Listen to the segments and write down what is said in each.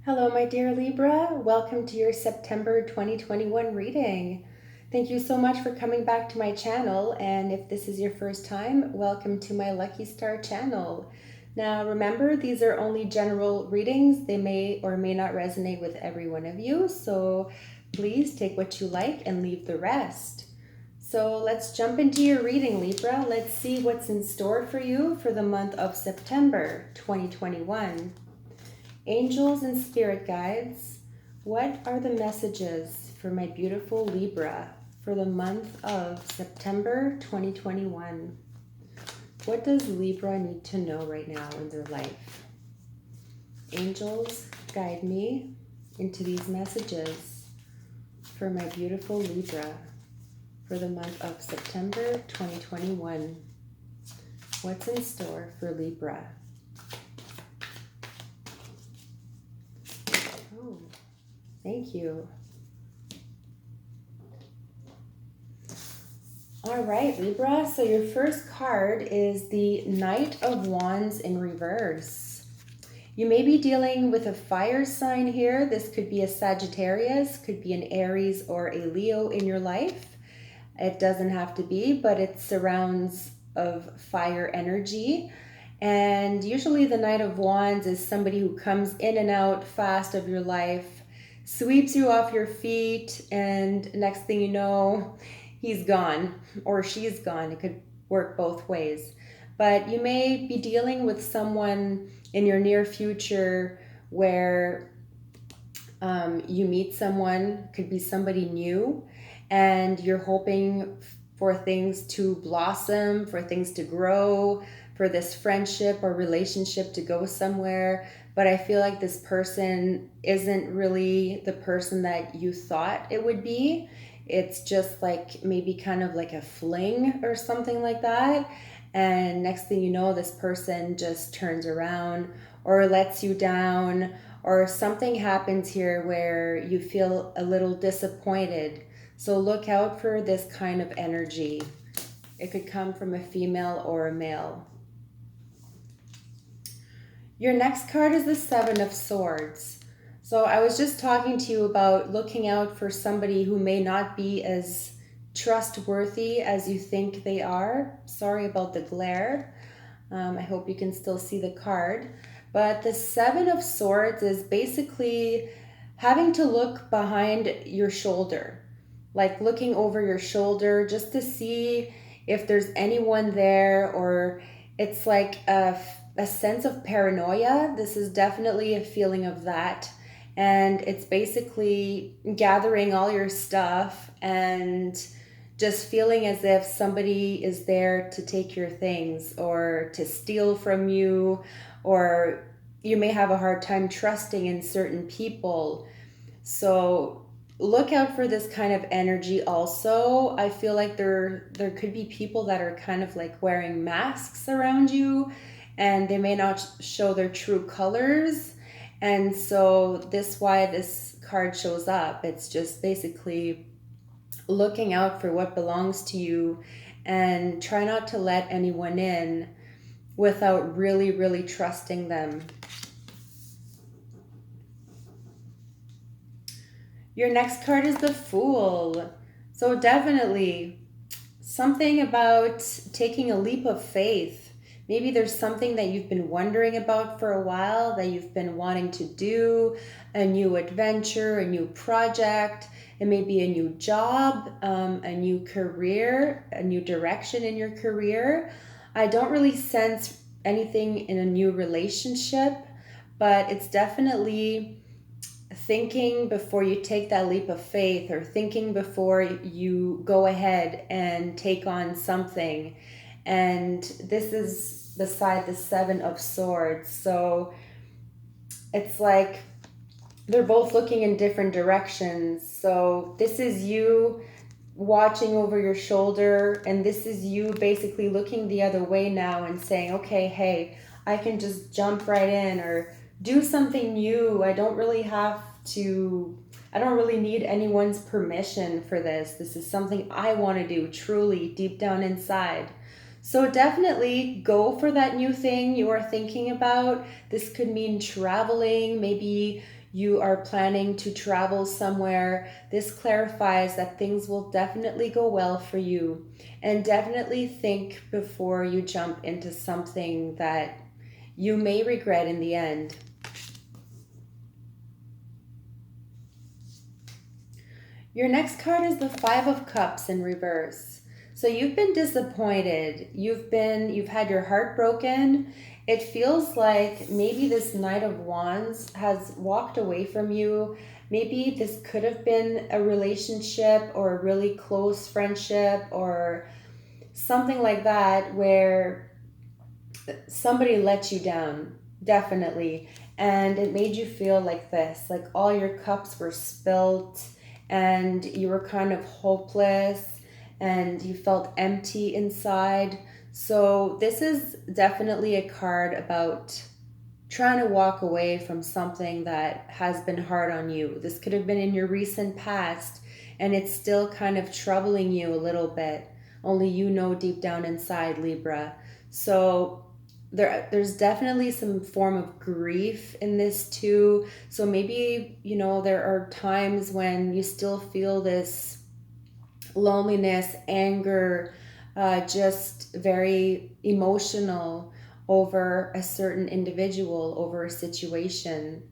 Hello, my dear Libra. Welcome to your September 2021 reading. Thank you so much for coming back to my channel. And if this is your first time, welcome to my Lucky Star channel. Now, remember, these are only general readings. They may or may not resonate with every one of you. So please take what you like and leave the rest. So let's jump into your reading, Libra. Let's see what's in store for you for the month of September 2021. Angels and spirit guides, what are the messages for my beautiful Libra for the month of September 2021? What does Libra need to know right now in their life? Angels, guide me into these messages for my beautiful Libra for the month of September 2021. What's in store for Libra? Oh, thank you. All right, Libra. So your first card is the Knight of Wands in reverse. You may be dealing with a fire sign here. This could be a Sagittarius, could be an Aries or a Leo in your life. It doesn't have to be, but it surrounds of fire energy. And usually the Knight of Wands is somebody who comes in and out fast of your life, sweeps you off your feet, and next thing you know, he's gone or she's gone. It could work both ways. But you may be dealing with someone in your near future where you meet someone, could be somebody new, and you're hoping for things to blossom, for things to grow, for this friendship or relationship to go somewhere. But I feel like this person isn't really the person that you thought it would be. It's just like maybe kind of like a fling or something like that. And next thing you know, this person just turns around or lets you down, or something happens here where you feel a little disappointed. So look out for this kind of energy. It could come from a female or a male. Your next card is the Seven of Swords. So I was just talking to you about looking out for somebody who may not be as trustworthy as you think they are. Sorry about the glare. I hope you can still see the card. But the Seven of Swords is basically having to look behind your shoulder, like looking over your shoulder just to see if there's anyone there, or it's like a sense of paranoia. This is definitely a feeling of that. And it's basically gathering all your stuff and just feeling as if somebody is there to take your things or to steal from you, or you may have a hard time trusting in certain people. So look out for this kind of energy also. I feel like there could be people that are kind of like wearing masks around you, and they may not show their true colors. And so this why this card shows up. It's just basically looking out for what belongs to you and try not to let anyone in without really, really trusting them. Your next card is the Fool. So definitely something about taking a leap of faith. Maybe there's something that you've been wondering about for a while, that you've been wanting to do, a new adventure, a new project. It may be a new job, a new career, a new direction in your career. I don't really sense anything in a new relationship, but it's definitely thinking before you take that leap of faith, or thinking before you go ahead and take on something. And this is beside the Seven of Swords. So it's like they're both looking in different directions. So this is you watching over your shoulder, and this is you basically looking the other way now and saying, okay, hey, I can just jump right in or do something new. I don't really need anyone's permission for this. This is something I want to do truly deep down inside. So definitely go for that new thing you are thinking about. This could mean traveling. Maybe you are planning to travel somewhere, this clarifies that things will definitely go well for you. And definitely think before you jump into something that you may regret in the end. Your next card is the Five of Cups in reverse. So you've been disappointed. You've had your heart broken. It feels like maybe this Knight of Wands has walked away from you. Maybe this could have been a relationship or a really close friendship or something like that where somebody let you down, definitely. And it made you feel like this, like all your cups were spilt and you were kind of hopeless and you felt empty inside. So this is definitely a card about trying to walk away from something that has been hard on you. This could have been in your recent past and it's still kind of troubling you a little bit. Only you know deep down inside, Libra. So there's definitely some form of grief in this too. So maybe, there are times when you still feel this loneliness, anger, just very emotional over a certain individual, over a situation.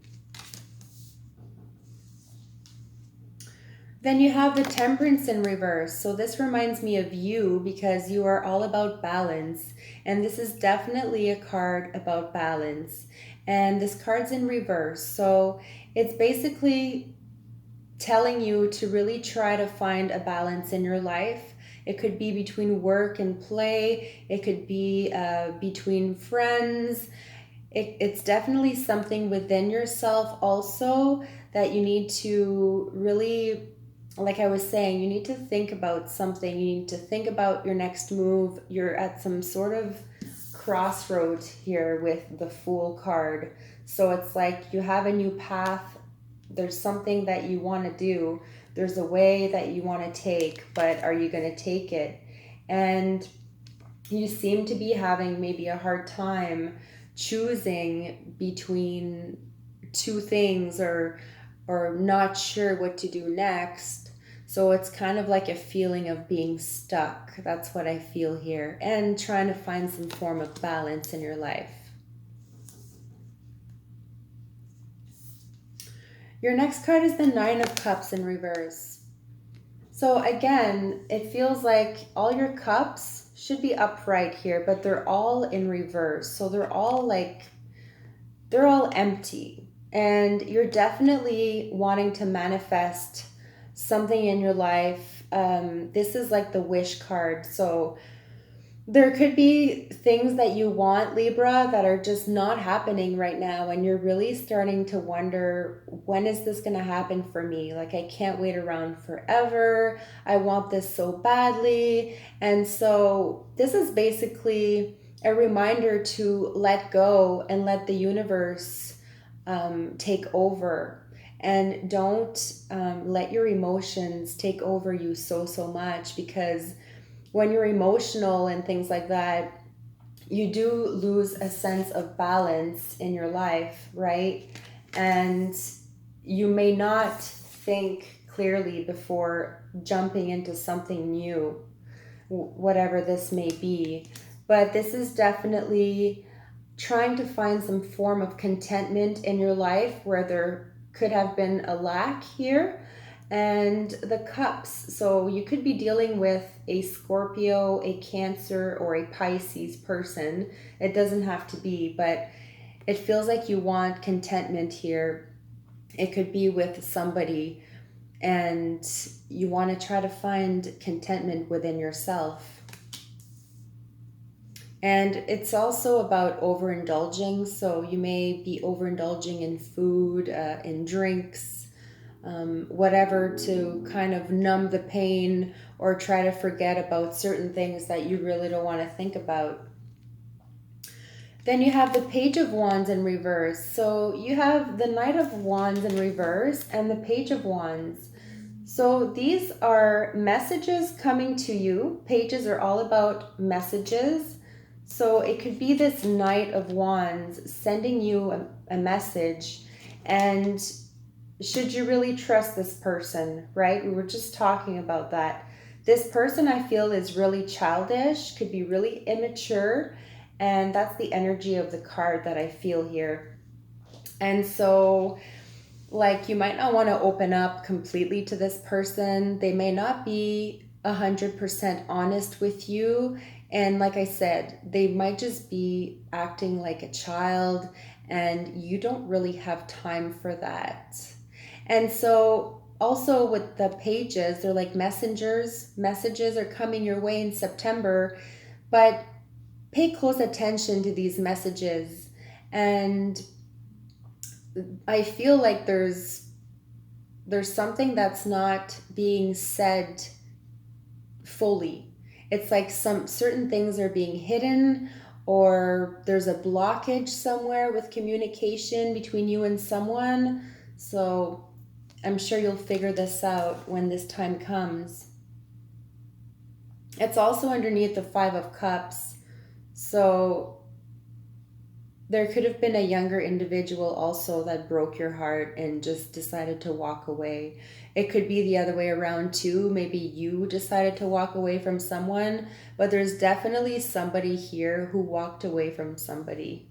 Then you have the Temperance in reverse. So this reminds me of you because you are all about balance. And this is definitely a card about balance. And this card's in reverse. So it's basically telling you to really try to find a balance in your life. It could be between work and play. It could be between friends. It's definitely something within yourself also that you need to really, like I was saying, you need to think about something. You need to think about your next move. You're at some sort of crossroads here with the Fool card. So it's like you have a new path. There's something that you want to do. There's a way that you want to take, but are you going to take it? And you seem to be having maybe a hard time choosing between two things or not sure what to do next. So it's kind of like a feeling of being stuck. That's what I feel here. And trying to find some form of balance in your life. Your next card is the Nine of Cups in reverse. So again, it feels like all your cups should be upright here, but they're all in reverse. So they're all empty. And you're definitely wanting to manifest something in your life. This is like the wish card. So there could be things that you want, Libra, that are just not happening right now. And you're really starting to wonder, when is this going to happen for me? Like, I can't wait around forever. I want this so badly. And so this is basically a reminder to let go and let the universe take over. And don't let your emotions take over you so much, because when you're emotional and things like that, you do lose a sense of balance in your life, right? And you may not think clearly before jumping into something new, whatever this may be. But this is definitely trying to find some form of contentment in your life where there could have been a lack here. And the cups, so you could be dealing with a Scorpio, a Cancer, or a Pisces person. It doesn't have to be, but it feels like you want contentment here. It could be with somebody, and you want to try to find contentment within yourself. And it's also about overindulging. So you may be overindulging in food, in drinks, whatever, to kind of numb the pain or try to forget about certain things that you really don't want to think about. Then you have the Page of Wands in reverse. So you have the Knight of Wands in reverse and the Page of Wands. So these are messages coming to you. Pages are all about messages. So it could be this Knight of Wands sending you a message, and should you really trust this person, right? We were just talking about that. This person I feel is really childish, could be really immature, and that's the energy of the card that I feel here. And so, like, you might not want to open up completely to this person. They may not be 100% honest with you. And like I said, they might just be acting like a child, and you don't really have time for that. And so, also with the pages, they're like messengers. Messages are coming your way in September, but pay close attention to these messages. And I feel like there's something that's not being said fully. It's like some certain things are being hidden, or there's a blockage somewhere with communication between you and someone. So I'm sure you'll figure this out when this time comes. It's also underneath the Five of Cups. So there could have been a younger individual also that broke your heart and just decided to walk away. It could be the other way around too. Maybe you decided to walk away from someone, but there's definitely somebody here who walked away from somebody.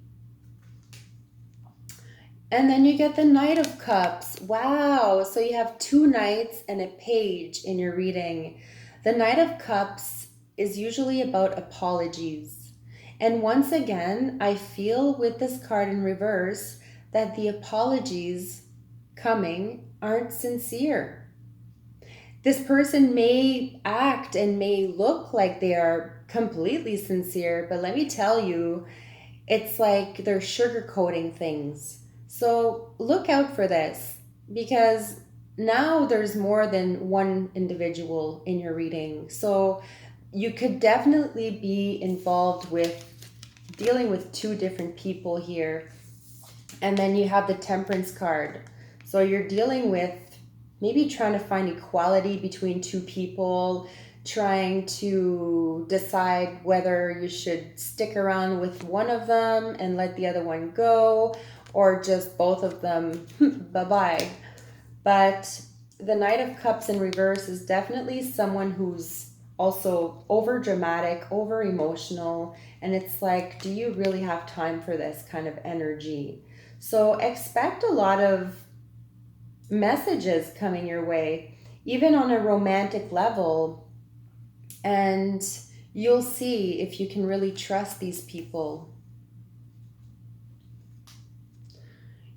And then you get the Knight of Cups. Wow. So you have two knights and a page in your reading. The Knight of Cups is usually about apologies. And once again, I feel with this card in reverse that the apologies coming aren't sincere. This person may act and may look like they are completely sincere, but let me tell you, it's like they're sugarcoating things. So look out for this, because now there's more than one individual in your reading. So you could definitely be involved with dealing with two different people here. And then you have the Temperance card. So you're dealing with maybe trying to find equality between two people, trying to decide whether you should stick around with one of them and let the other one go, or just both of them, bye bye. But the Knight of Cups in reverse is definitely someone who's also over dramatic, over emotional, and it's like, do you really have time for this kind of energy? So expect a lot of messages coming your way, even on a romantic level, and you'll see if you can really trust these people.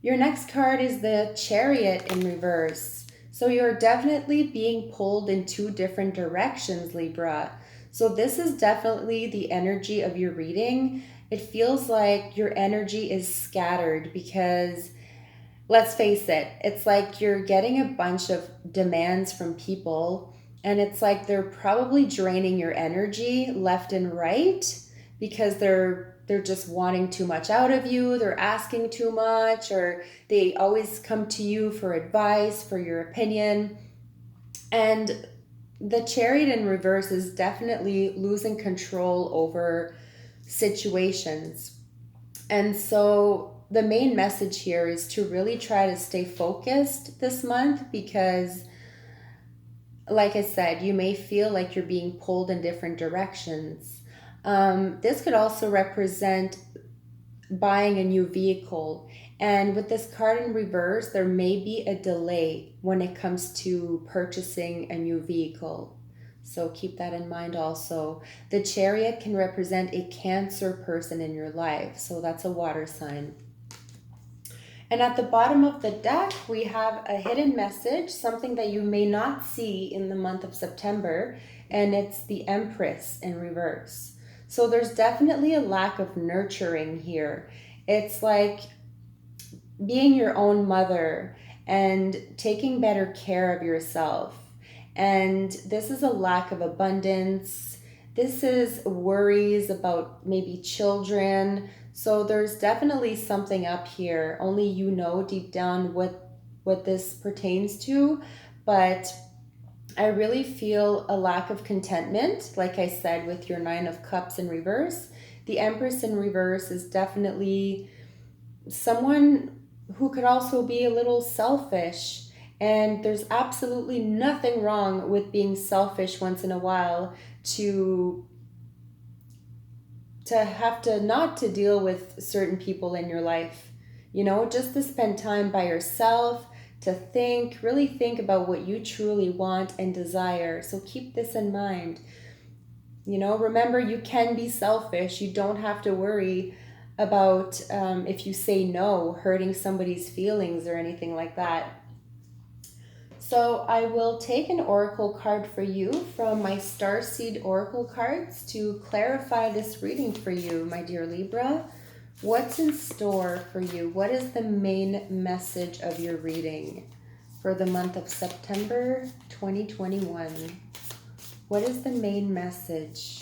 Your next card is the Chariot in reverse. So you're definitely being pulled in two different directions, Libra. So this is definitely the energy of your reading. It feels like your energy is scattered because, let's face it, it's like you're getting a bunch of demands from people, and it's like they're probably draining your energy left and right because they're just wanting too much out of you, they're asking too much, or they always come to you for advice, for your opinion. And the Chariot in reverse is definitely losing control over situations. And so the main message here is to really try to stay focused this month, because like I said, you may feel like you're being pulled in different directions. This could also represent buying a new vehicle. And with this card in reverse, there may be a delay when it comes to purchasing a new vehicle. So keep that in mind also. The Chariot can represent a Cancer person in your life. So that's a water sign. And at the bottom of the deck, we have a hidden message, something that you may not see in the month of September, and it's the Empress in reverse. So there's definitely a lack of nurturing here. It's like being your own mother and taking better care of yourself. And this is a lack of abundance. This is worries about maybe children. So there's definitely something up here. Only you know deep down what this pertains to, but I really feel a lack of contentment, like I said, with your Nine of Cups in reverse. The Empress in reverse is definitely someone who could also be a little selfish. And there's absolutely nothing wrong with being selfish once in a while to have to not to deal with certain people in your life. You know, just to spend time by yourself, to think, really think about what you truly want and desire. So keep this in mind. You know, remember, you can be selfish. You don't have to worry about if you say no, hurting somebody's feelings or anything like that. So I will take an oracle card for you from my Starseed oracle cards to clarify this reading for you, my dear Libra. What's in store for you? What is the main message of your reading for the month of September 2021? What is the main message?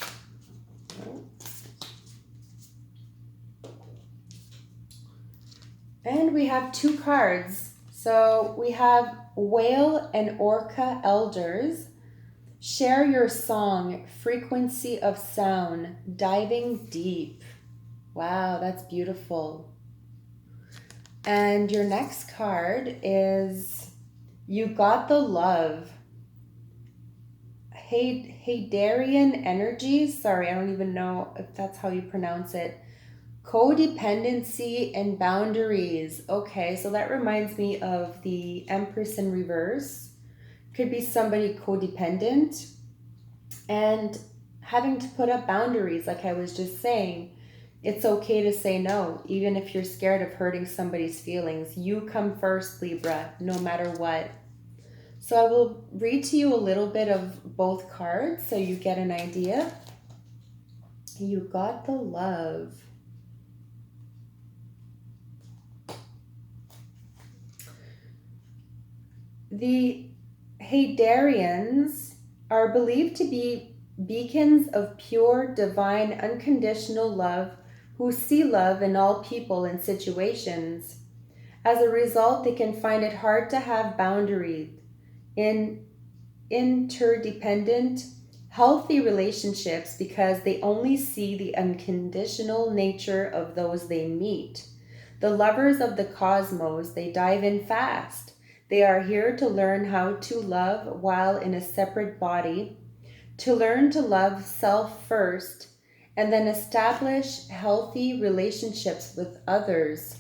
And we have two cards. So we have Whale and Orca Elders. Share your song, frequency of sound, diving deep. Wow, that's beautiful. And your next card is You Got the Love. Hadarian Energies. Sorry, I don't even know if that's how you pronounce it. Codependency and boundaries. Okay, so that reminds me of the Empress in reverse. Could be somebody codependent and having to put up boundaries, like I was just saying. It's okay to say no, even if you're scared of hurting somebody's feelings. You come first, Libra, no matter what. So I will read to you a little bit of both cards so you get an idea. You got the love. The Hadarians are believed to be beacons of pure, divine, unconditional love who see love in all people and situations. As a result, they can find it hard to have boundaries in interdependent, healthy relationships because they only see the unconditional nature of those they meet. The lovers of the cosmos, they dive in fast. They are here to learn how to love while in a separate body, to learn to love self first, and then establish healthy relationships with others.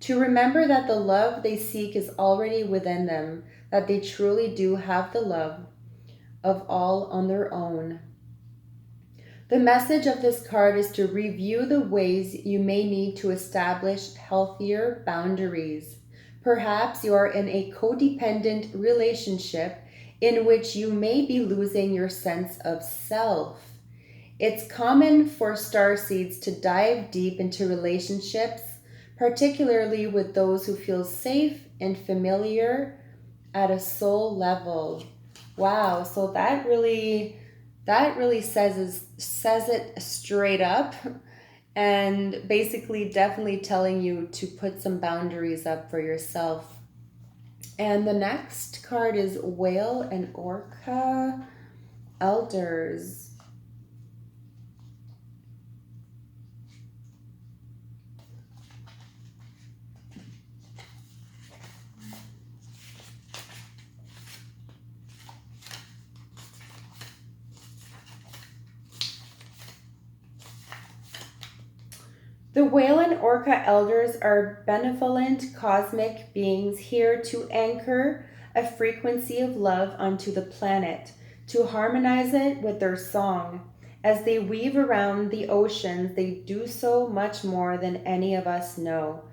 To remember that the love they seek is already within them, that they truly do have the love of all on their own. The message of this card is to review the ways you may need to establish healthier boundaries. Perhaps you are in a codependent relationship in which you may be losing your sense of self. It's common for starseeds to dive deep into relationships, particularly with those who feel safe and familiar at a soul level. Wow, so that really says it straight up, and basically definitely telling you to put some boundaries up for yourself. And the next card is Whale and Orca Elders. The Whale and Orca Elders are benevolent cosmic beings here to anchor a frequency of love onto the planet, to harmonize it with their song. As they weave around the oceans, they do so much more than any of us know.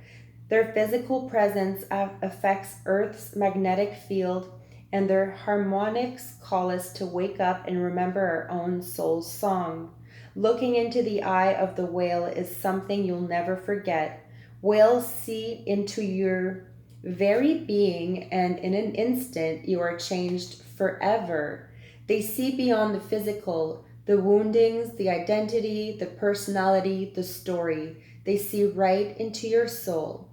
Their physical presence affects Earth's magnetic field, and their harmonics call us to wake up and remember our own soul's song. Looking into the eye of the whale is something you'll never forget. Whales see into your very being, and in an instant, you are changed forever. They see beyond the physical, the woundings, the identity, the personality, the story. They see right into your soul.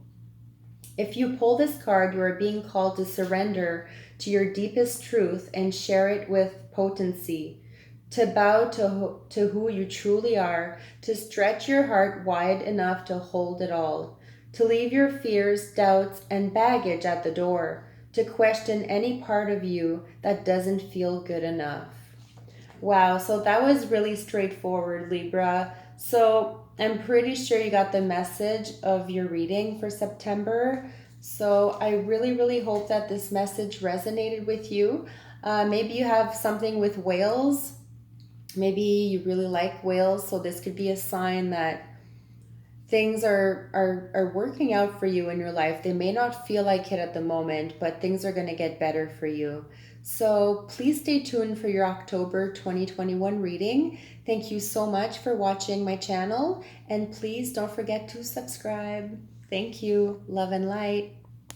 If you pull this card, you are being called to surrender to your deepest truth and share it with potency, to bow to who you truly are, to stretch your heart wide enough to hold it all, to leave your fears, doubts, and baggage at the door, to question any part of you that doesn't feel good enough. Wow, so that was really straightforward, Libra. So I'm pretty sure you got the message of your reading for September. So I really, really hope that this message resonated with you. Maybe you have something with whales. Maybe you really like whales, so this could be a sign that things are working out for you in your life. They may not feel like it at the moment, but things are going to get better for you. So please stay tuned for your October 2021 reading. Thank you so much for watching my channel, and please don't forget to subscribe. Thank you. Love and light.